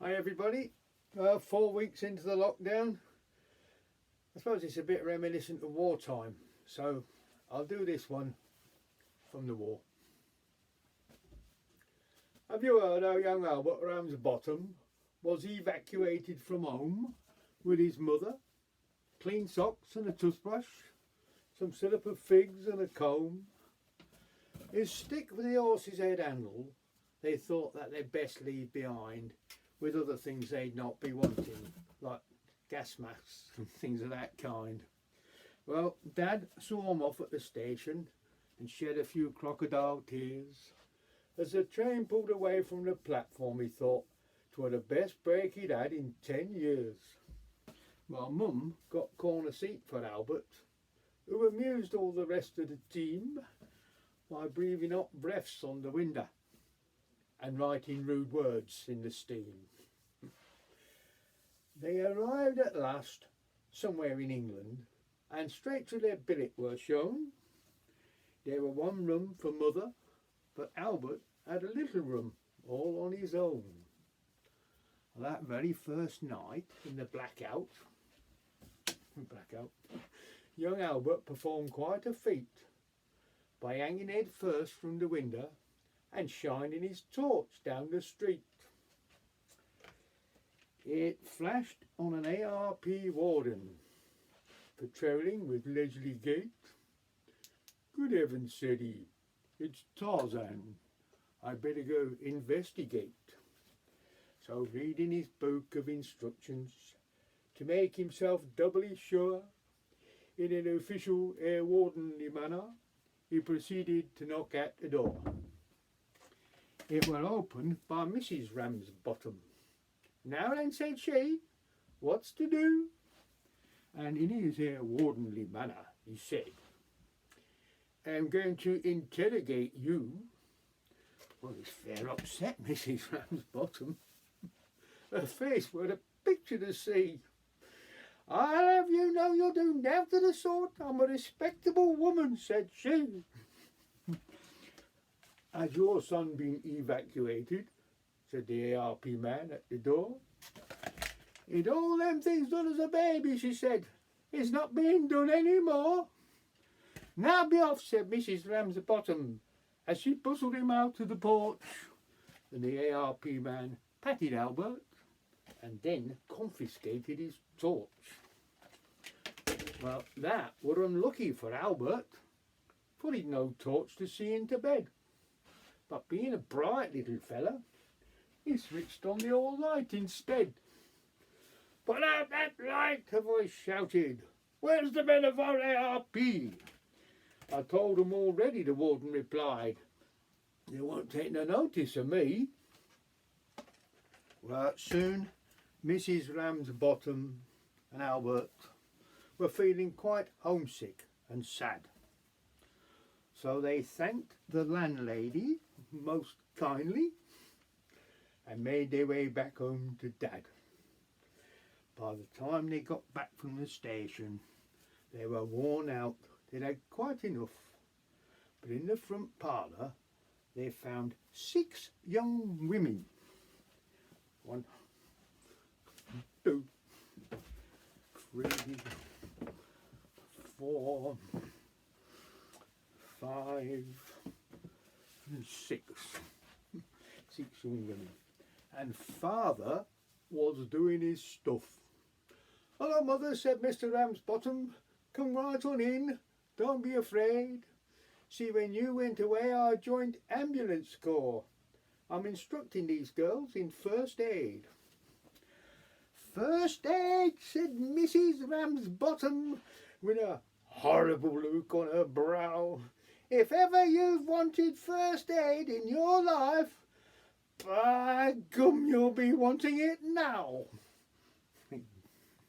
Hi everybody, 4 weeks into the lockdown. I suppose it's a bit reminiscent of wartime, so I'll do this one from the war. Have you heard how young Albert Ramsbottom was evacuated from home with his mother, clean socks and a toothbrush, some syrup of figs and a comb? His stick with the horse's head handle they thought that they'd best leave behind, with other things they'd not be wanting, like gas masks and things of that kind. Well, Dad saw him off at the station and shed a few crocodile tears. As the train pulled away from the platform, he thought 'twere the best break he'd had in 10 years. Well, Mum got corner seat for Albert, who amused all the rest of the team by breathing hot breaths on the window and writing rude words in the steam. They arrived at last somewhere in England, and straight to their billet were shown. There were one room for Mother, but Albert had a little room all on his own. That very first night in the blackout, young Albert performed quite a feat by hanging head first from the window and shining his torch down the street. It flashed on an ARP warden, patrolling with leisurely gait. "Good heavens," said he, "it's Tarzan. I'd better go investigate." So, reading his book of instructions to make himself doubly sure, in an official air wardenly manner, he proceeded to knock at the door. It were opened by Mrs. Ramsbottom. "Now then," said she, "what's to do?" And in his air wardenly manner he said, "I'm going to interrogate you." Well, it's fair upset Mrs. Ramsbottom. Her face were a picture to see. "I'll have you know you'll do nought of the sort. I'm a respectable woman," said she. "Has your son been evacuated?" said the ARP man at the door. "He'd all them things done as a baby," she said. "It's not being done any more." "Now be off," said Mrs. Ramsbottom, as she bustled him out to the porch. And the ARP man patted Albert and then confiscated his torch. Well, that were unlucky for Albert, for he'd no torch to see into bed. But being a bright little fella, he switched on the all light instead. "Put out that light," a voice shouted. "Where's the men of our ARP?" "I told them already," the warden replied. "They won't take no notice of me." Well, soon Mrs. Ramsbottom and Albert were feeling quite homesick and sad. So they thanked the landlady most kindly and made their way back home to Dad. By the time they got back from the station, they were worn out. They'd had quite enough. But in the front parlour, they found 6 young women. 1, 2, 3, 4, 5, and 6. 6 young women. And Father was doing his stuff. "Hello, Mother," said Mr. Ramsbottom. "Come right on in. Don't be afraid. See, when you went away I joined ambulance corps. I'm instructing these girls in first aid." "First aid," said Mrs. Ramsbottom with a horrible look on her brow. "If ever you've wanted first aid in your life, by gum, you'll be wanting it now."